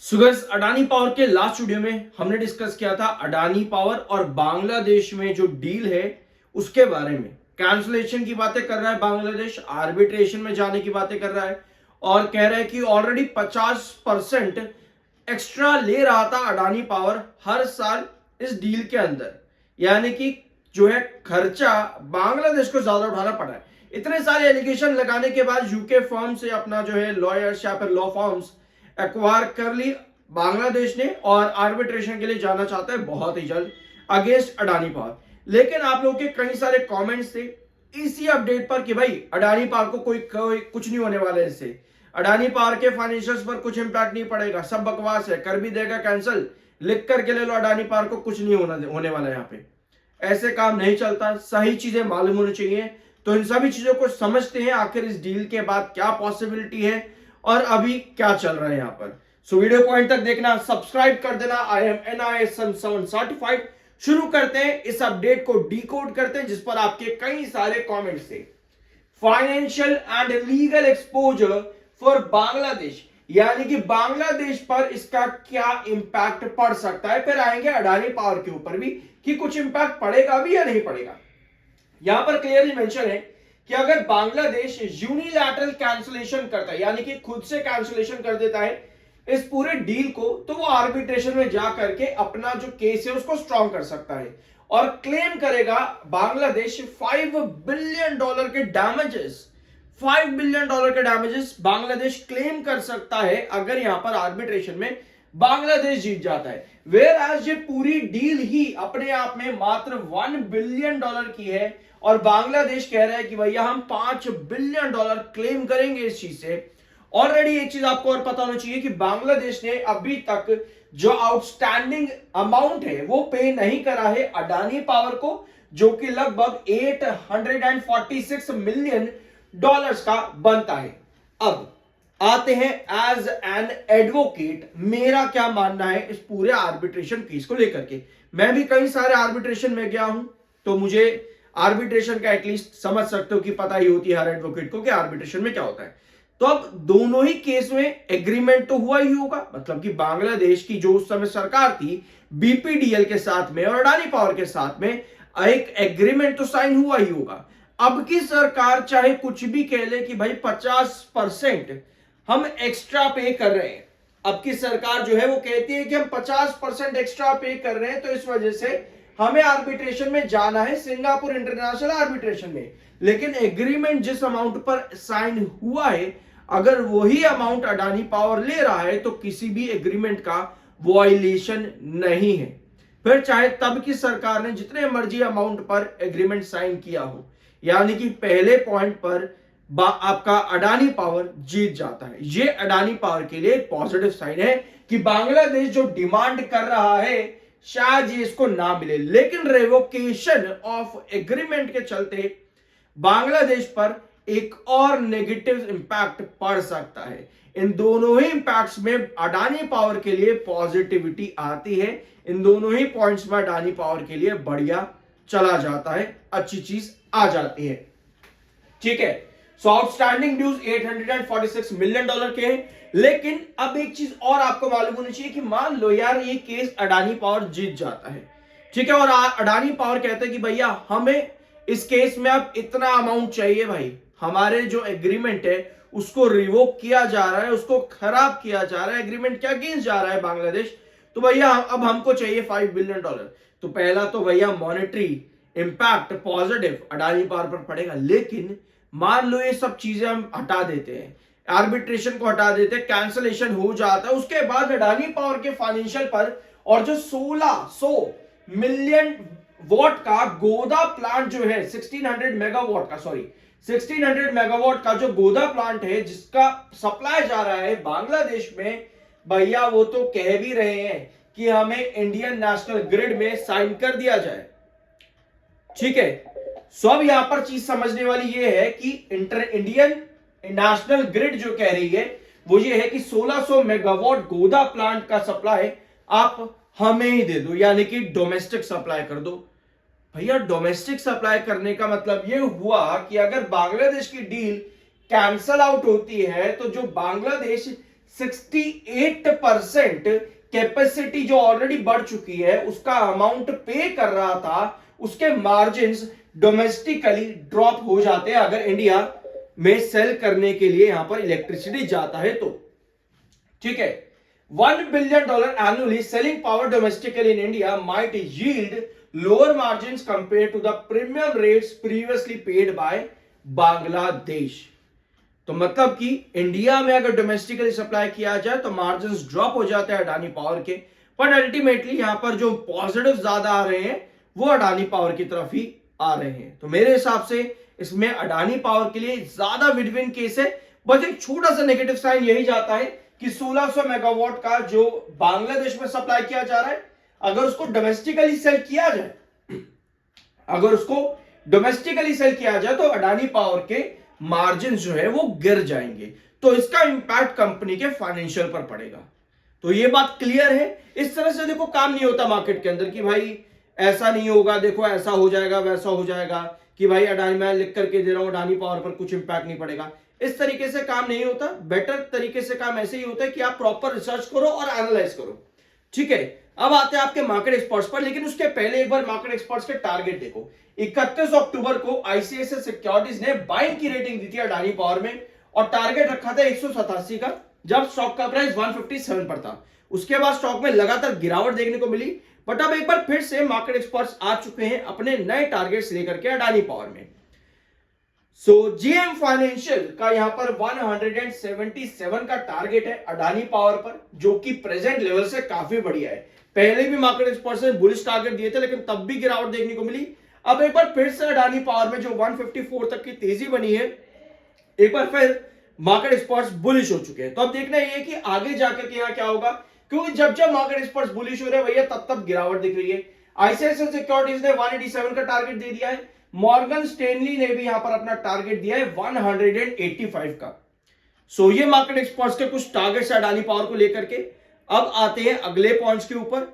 Sugars Adani power के last video में हमने डिस्कस किया था अडानी पावर और बांग्लादेश में जो डील है उसके बारे में। कैंसलेशन की बातें कर रहा है बांग्लादेश, आर्बिट्रेशन में जाने की बातें कर रहा है और कह रहा है कि ऑलरेडी 50% एक्स्ट्रा ले रहा था अडानी पावर हर साल इस डील के अंदर, यानी कि जो है खर्चा बांग्लादेश को ज्यादा उठाना पड़ा है। इतने सारे एलिगेशन लगाने के बाद यूके फर्म से अपना जो है लॉयर्स या फिर लॉ फर्म्स एक्वायर कर ली बांग्लादेश ने और आर्बिट्रेशन के लिए जाना चाहता है बहुत ही जल्द अगेंस्ट अडानी पावर। लेकिन आप लोगों के कई सारे कमेंट्स थे इसी अपडेट पर कि भाई अडानी पावर को कोई कुछ नहीं होने वाला है, इससे अडानी पावर के फाइनेंशियल्स पर कुछ इंपैक्ट नहीं पड़ेगा, सब बकवास है, कर भी देगा कैंसिल, लिख करके ले लो, अडानी पावर को कुछ नहीं होने वाला है। यहाँ पे ऐसे काम नहीं चलता, सही चीजें मालूम होनी चाहिए। तो इन सभी चीजों को समझते हैं आखिर इस डील के बाद क्या पॉसिबिलिटी है और अभी क्या चल रहा है यहाँ पर। सो वीडियो पॉइंट तक देखना, सब्सक्राइब कर देना। I am NIS Sun 7 certified. शुरू करते हैं, इस अपडेट को डिकोड करते हैं जिस पर आपके कई सारे कमेंट्स थे। Financial and legal exposure for Bangladesh, यानी कि बांग्लादेश पर इसका क्या इंपैक्ट पड़ सकता है। फिर आएंगे अडानी पावर के ऊपर भी कि कुछ इंपैक्ट पड़ेगा भी या नहीं पड़ेगा। यहां पर क्लियरली मेंशन है कि अगर बांग्लादेश यूनिलैटरल कैंसलेशन करता है, यानी कि खुद से कैंसलेशन कर देता है इस पूरे डील को, तो वो आर्बिट्रेशन में जा करके अपना जो केस है उसको स्ट्रॉन्ग कर सकता है और क्लेम करेगा बांग्लादेश $5 बिलियन के डैमेजेस। $5 बिलियन के डैमेजेस बांग्लादेश क्लेम कर सकता है अगर यहां पर आर्बिट्रेशन में बांग्लादेश जीत जाता है। वेयर एज ये पूरी डील ही अपने आप में मात्र $1 बिलियन की है और बांग्लादेश कह रहा है कि भैया हम $5 बिलियन क्लेम करेंगे इस चीज से। ऑलरेडी एक चीज आपको और पता होना चाहिए कि बांग्लादेश ने अभी तक जो आउटस्टैंडिंग अमाउंट है वो पे नहीं करा है अडानी पावर को, जो कि लगभग $846 मिलियन का बनता है। अब आते हैं एज एन एडवोकेट, मेरा क्या मानना है इस पूरे आर्बिट्रेशन केस को लेकर के। मैं भी कई सारे आर्बिट्रेशन में गया हूं, तो मुझे आर्बिट्रेशन का एटलीस्ट समझ सकते हो कि पता ही होती है हर एडवोकेट को कि आर्बिट्रेशन में क्या होता है। तो अब दोनों ही केस में एग्रीमेंट तो हुआ ही होगा, मतलब कि बांग्लादेश की जो उस समय सरकार थी BPDL के साथ में और अडानी पावर के साथ में एक एग्रीमेंट तो साइन हुआ ही होगा। अब की सरकार चाहे कुछ भी कह ले कि भाई 50% हम एक्स्ट्रा पे कर रहे हैं, अब की सरकार जो है वो कहती है कि हम 50% एक्स्ट्रा पे कर रहे हैं, तो इस वजह से हमें आर्बिट्रेशन में जाना है, सिंगापुर इंटरनेशनल आर्बिट्रेशन में। लेकिन एग्रीमेंट जिस अमाउंट पर साइन हुआ है, अगर वही अमाउंट अडानी पावर ले रहा है तो किसी भी एग्रीमेंट का वॉयलेशन नहीं है, फिर चाहे तब की सरकार ने जितने मर्जी अमाउंट पर एग्रीमेंट साइन किया हो। यानी कि पहले पॉइंट पर आपका अडानी पावर जीत जाता है। ये अडानी पावर के लिए पॉजिटिव साइन है कि बांग्लादेश जो डिमांड कर रहा है शायद ये इसको ना मिले, लेकिन रेवोकेशन ऑफ एग्रीमेंट के चलते बांग्लादेश पर एक और नेगेटिव इंपैक्ट पड़ सकता है। इन दोनों ही इंपैक्ट्स में अडानी पावर के लिए पॉजिटिविटी आती है, इन दोनों ही पॉइंट्स में अडानी पावर के लिए बढ़िया चला जाता है, अच्छी चीज आ जाती है। ठीक है, सो आउटस्टैंडिंग ड्यूज $846 मिलियन के हैं। लेकिन अब एक चीज और आपको मालूम होनी चाहिए कि मान लो यार ये केस अडानी पावर जीत जाता है, ठीक है, और अडानी पावर कहते हैं कि भैया हमें इस केस में अब इतना अमाउंट चाहिए, भाई हमारे जो एग्रीमेंट है उसको रिवोक किया जा रहा है, उसको खराब किया जा रहा है, एग्रीमेंट के अगेंस्ट जा रहा है बांग्लादेश, तो भैया अब हमको चाहिए $5 बिलियन। तो पहला तो भैया monetary impact positive Adani power पर पड़ेगा। लेकिन मान लो ये सब चीजें हम हटा देते हैं, आर्बिट्रेशन को हटा देते हैं, कैंसलेशन हो जाता है, उसके बाद अडानी पावर के फाइनेंशियल पर और जो 1600 मिलियन वॉट का गोदा प्लांट जो है 1600 मेगावाट का, सॉरी 1600 मेगावाट का जो गोदा प्लांट है जिसका सप्लाई जा रहा है बांग्लादेश में, भैया वो तो कह भी रहे हैं कि हमें इंडियन नेशनल ग्रिड में साइन कर दिया जाए। ठीक है, सो अब यहां पर चीज समझने वाली ये है कि इंडियन नेशनल ग्रिड जो कह रही है वो ये है कि 1600 मेगावाट गोदा प्लांट का सप्लाई आप हमें ही दे दो, यानी कि डोमेस्टिक सप्लाई कर दो। भैया डोमेस्टिक सप्लाई करने का मतलब ये हुआ कि अगर बांग्लादेश की डील कैंसल आउट होती है तो जो बांग्लादेश 68% कैपेसिटी जो ऑलरेडी बढ़ चुकी है उसका अमाउंट पे कर रहा था, उसके मार्जिन्स डोमेस्टिकली ड्रॉप हो जाते हैं अगर इंडिया में सेल करने के लिए यहां पर इलेक्ट्रिसिटी जाता है तो। ठीक है, $1 billion annually selling power domestically in India might yield lower margins compared to the premium rates previously paid by Bangladesh। तो मतलब कि इंडिया में अगर डोमेस्टिकली सप्लाई किया जाए तो मार्जिन ड्रॉप हो जाते हैं अडानी पावर के, बट अल्टीमेटली यहां पर जो पॉजिटिव ज्यादा आ रहे हैं वो अडानी पावर की तरफ ही आ रहे हैं। तो मेरे हिसाब से इसमें अडानी पावर के लिए ज्यादा विन विन केस है। बस एक छोटा सा नेगेटिव साइन यही जाता है कि 1600 मेगावाट का जो बांग्लादेश में सप्लाई किया जा रहा है, अगर उसको डोमेस्टिकली सेल किया जाए, अगर उसको डोमेस्टिकली सेल किया जाए तो अडानी पावर के मार्जिन जो है वो गिर जाएंगे, तो इसका इंपैक्ट कंपनी के फाइनेंशियल पर पड़ेगा। तो ये बात क्लियर है। इस तरह से देखो काम नहीं होता मार्केट के अंदर कि भाई ऐसा नहीं होगा, देखो ऐसा हो जाएगा वैसा हो जाएगा, कि भाई अडानी, मैं लिख करके दे रहा हूं अडानी पावर पर कुछ इंपैक्ट नहीं पड़ेगा। इस तरीके से काम नहीं होता। बेटर तरीके से काम ऐसे ही होता है कि आप प्रॉपर रिसर्च करो और एनालाइज करो। ठीक है, अब आते हैं आपके मार्केट एक्सपर्ट्स पर, लेकिन उसके पहले एक बार मार्केट एक्सपर्ट्स के टारगेट देखो। 31 अक्टूबर को आईसीआईसीआई सिक्योरिटीज ने बाइंग की रेटिंग दी थी अडानी पावर में और टारगेट रखा था 187 का, जब स्टॉक का प्राइस 157 पर था। उसके बाद स्टॉक में लगातार गिरावट देखने को मिली, बट अब एक बार फिर से मार्केट एक्सपर्ट्स आ चुके हैं अपने नए टारगेट्स लेकर के अडानी पावर में। सो जीएम फाइनेंशियल का यहां पर 177 का टारगेट है अडानी पावर पर, जो कि प्रेजेंट लेवल से काफी बढ़िया है। पहले भी मार्केट एक्सपर्ट्स ने बुलिश टारगेट दिए थे, लेकिन तब भी गिरावट देखने को मिली। अब एक बार फिर से अडानी पावर में जो 154 तक की तेजी बनी है, एक बार फिर मार्केट एक्सपर्ट्स बुलिश हो चुके हैं। तो अब देखना यह है कि आगे जाकर के यहां क्या होगा, क्योंकि जब जब मार्केट एक्सपर्ट्स बुलिश हो रहे हैं भैया तब तब गिरावट दिख रही है। आईसीआईसीआई सिक्योरिटीज ने 187 का टारगेट दे दिया है, मॉर्गन स्टैनली ने भी यहां पर अपना टारगेट दिया है 185 का। सो ये मार्केट एक्सपर्ट्स के कुछ टारगेट्स अडानी पावर को लेकर के। अब आते हैं अगले पॉइंट्स के ऊपर।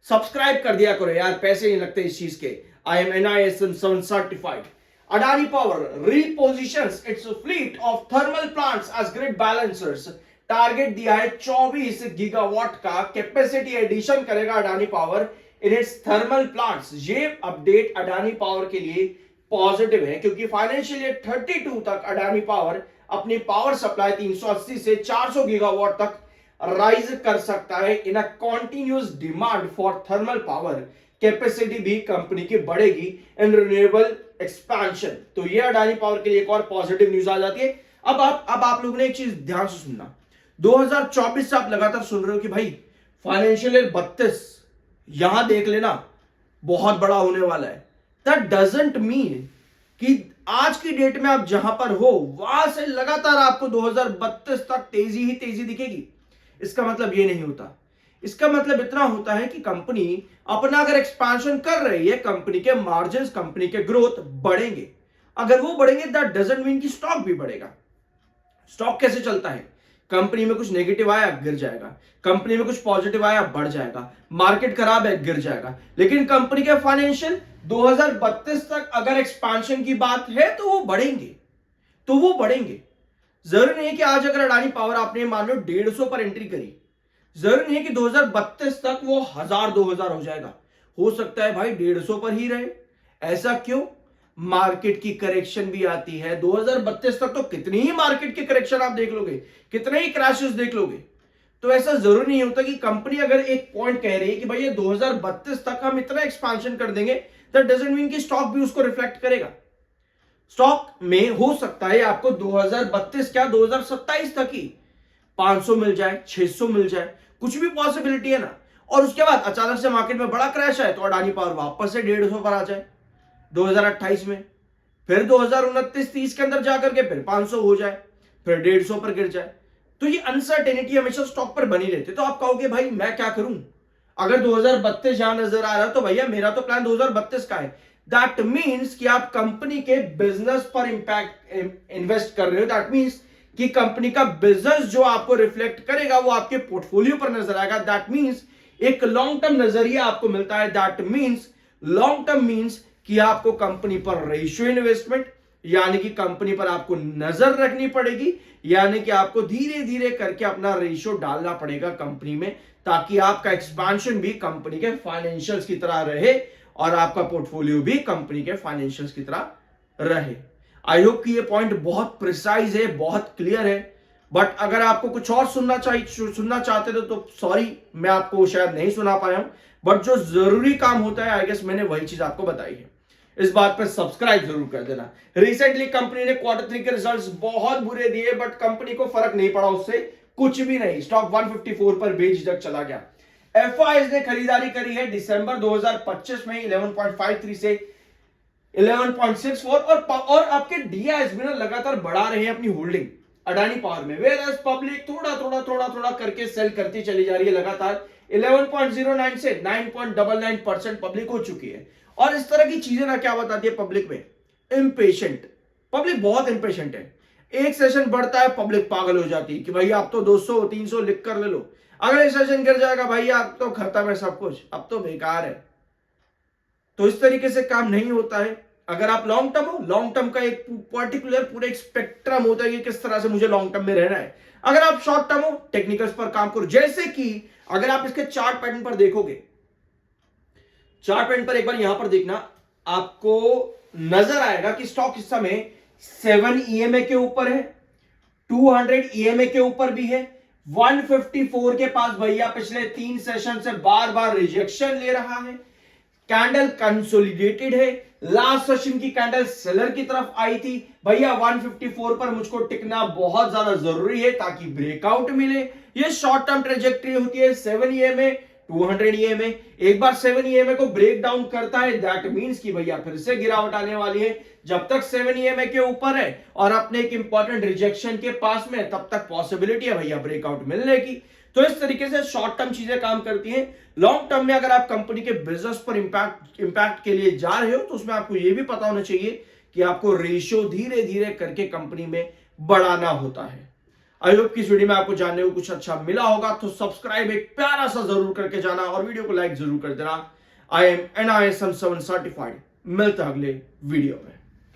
सब्सक्राइब कर दिया करो यार, पैसे नहीं लगते इस चीज के। I am NISM 7 certified. Adani power repositions its fleet of thermal plants as grid balancers. Target दिया है 24 गीगावाट का कैपेसिटी एडिशन करेगा Adani power in its thermal plants. ये अपडेट अडानी पावर के लिए पॉजिटिव है, क्योंकि फाइनेंशियल ईयर 32 तक अडानी पावर अपनी पावर सप्लाई 380 से 400 गीगावाट तक राइज कर सकता है in a continuous demand for thermal power. Capacity भी कंपनी की बढ़ेगी इन रिन्यूएबल एक्सपेंशन। तो ये अडानी पावर के लिए एक और पॉजिटिव न्यूज आ जाती है। अब आप लोगों ने एक चीज ध्यान से सुनना, 2024 से आप लगातार सुन रहे हो कि भाई फाइनेंशियल ईयर 32 यहां देख लेना बहुत बड़ा होने वाला है। दैट डजंट मीन कि आज की डेट में आप जहां पर हो वहां से लगातार आपको 2032 तक तेजी ही तेजी दिखेगी। इसका मतलब ये नहीं होता। इसका मतलब इतना होता है कि कंपनी अपना अगर एक्सपेंशन कर रही है, कंपनी के मार्जिन्स, कंपनी के ग्रोथ बढ़ेंगे। अगर वो बढ़ेंगे दैट डजंट मीन कि स्टॉक भी बढ़ेगा। स्टॉक कैसे चलता है, कंपनी में कुछ नेगेटिव आया गिर जाएगा, कंपनी में कुछ पॉजिटिव आया बढ़ जाएगा, मार्केट खराब है गिर जाएगा। लेकिन कंपनी के फाइनेंशियल 2032 तक अगर एक्सपेंशन की बात है तो वो बढ़ेंगे, तो वो बढ़ेंगे। जरूरी नहीं है कि आज अगर अडानी पावर आपने मान लो 150 पर एंट्री करी, जरूरी नहीं है कि 2032 तक वो 1000 2000 हो जाएगा। हो सकता है भाई 150 पर ही रहे। ऐसा क्यों? मार्केट की करेक्शन भी आती है। 2032 तक तो कितनी ही मार्केट की करेक्शन आप देख लोगे, कितने ही क्रैशेस देख लोगे। तो ऐसा जरूरी नहीं होता कि कंपनी अगर एक पॉइंट कह रही है कि भाई ये 2032 तक हम इतना एक्सपेंशन कर देंगे, दैट डजंट मीन कि स्टॉक भी उसको रिफ्लेक्ट करेगा। स्टॉक में हो सकता है आपको 2032 क्या 2027 तक ही 500 मिल जाए, 600 मिल जाए, कुछ भी पॉसिबिलिटी है ना। और उसके बाद अचानक से मार्केट में बड़ा क्रैश आए तो अडानी पावर वापस से 150 पर आ जाए 2028 में, फिर 2029-30 के अंदर जाकर के फिर 500 हो जाए, फिर 150 पर गिर जाए। तो ये अनसर्टेनिटी हमेशा स्टॉक पर बनी रहती है। तो आप कहोगे भाई मैं क्या करूं, अगर 2032 यहां नजर आ रहा है तो भैया मेरा तो प्लान 2032 का है। दैट मीन्स कि आप कंपनी के बिजनेस पर इंपैक्ट इन्वेस्ट कर रहे हो। दैट मीन्स कि कंपनी का बिजनेस जो आपको रिफ्लेक्ट करेगा वो आपके पोर्टफोलियो पर नजर आएगा। दैट मीन्स एक लॉन्ग टर्म नजरिया आपको मिलता है। That means long term means कि आपको कंपनी पर रेशियो इन्वेस्टमेंट यानी कि कंपनी पर आपको नजर रखनी पड़ेगी, यानी कि आपको धीरे धीरे करके अपना रेशियो डालना पड़ेगा कंपनी में, ताकि आपका एक्सपेंशन भी कंपनी के फाइनेंशियल्स की तरह रहे और आपका पोर्टफोलियो भी कंपनी के फाइनेंशियल्स की तरह रहे। आई होप कि ये पॉइंट बहुत प्रिसाइज है, बहुत क्लियर है। बट अगर आपको कुछ और सुनना चाहते थे तो सॉरी, मैं आपको शायद नहीं सुना पाया हूं। बट जो जरूरी काम होता है आई गेस मैंने वही चीज आपको बताई है। इस बात पर सब्सक्राइब जरूर कर देना। रिसेंटली कंपनी ने Q3 के रिजल्ट्स बहुत बुरे दिए, बट कंपनी को फर्क नहीं पड़ा, उससे कुछ भी नहीं। स्टॉक 154 पर बेझिझक चला गया। FIs ने खरीदारी करी है दिसंबर 2025 में 11.53 से 11.64 और आपके DIs भी ना लगातार बढ़ा रहे हैं अपनी होल्डिंग अडानी पावर में। वेयर पब्लिक थोड़ा करके सेल करती चली जा रही है लगातार। 11.09 से 9.99% पब्लिक हो चुकी है। और इस तरह की चीजें ना क्या बताती है पब्लिक में, इम्पेशेंट। पब्लिक बहुत इम्पेशेंट है। एक सेशन बढ़ता है पब्लिक पागल हो जाती है कि भाई आप तो 200-300 लिख कर ले लो, अगले सेशन गिर जाएगा, भाई आप तो खत्म है सब कुछ, अब तो बेकार है। तो इस तरीके से काम नहीं होता है। अगर आप लॉन्ग टर्म हो, लॉन्ग टर्म का एक पर्टिकुलर पूरा एक स्पेक्ट्रम होता है कि किस तरह से मुझे लॉन्ग टर्म में रहना है। अगर आप शॉर्ट टर्म हो, टेक्निकल्स पर काम करो। जैसे कि अगर आप इसके चार्ट पैटर्न पर देखोगे, चार्ट पैटर्न पर एक बार यहां पर देखना, आपको नजर आएगा कि स्टॉक इस समय 7 EMA के ऊपर है, 200 EMA के ऊपर भी है, 154 के पास भैया पिछले 3 सेशन से बार बार रिजेक्शन ले रहा है। कैंडल कंसोलिडेटेड है। लास्ट सेशन की कैंडल सेलर की तरफ आई थी। भैया 154 पर मुझको टिकना बहुत ज्यादा जरूरी है ताकि ब्रेकआउट मिले। ये शॉर्ट टर्म ट्रेजेक्टरी होती है। 7 EMA, 200 EMA, एक बार 7 EMA को ब्रेक डाउन करता है, दैट मींस कि भैया फिर से गिरावट आने वाली है। जब तक 7 EMA के ऊपर है और अपने एक इंपॉर्टेंट रिजेक्शन के पास में, तब तक पॉसिबिलिटी है भैया ब्रेकआउट मिलने की। तो इस तरीके से शॉर्ट टर्म चीजें काम करती हैं। लॉन्ग टर्म में अगर आप कंपनी के बिजनेस पर इंपैक्ट के लिए जा रहे हो तो उसमें आपको यह भी पता होना चाहिए कि आपको रेशियो धीरे धीरे करके कंपनी में बढ़ाना होता है। आई होप कि इस वीडियो में आपको जानने को कुछ अच्छा मिला होगा, तो सब्सक्राइब एक प्यारा सा जरूर करके जाना और वीडियो को लाइक जरूर कर देना। आई एम NISM 7 सर्टिफाइड। मिलते हैं अगले वीडियो में।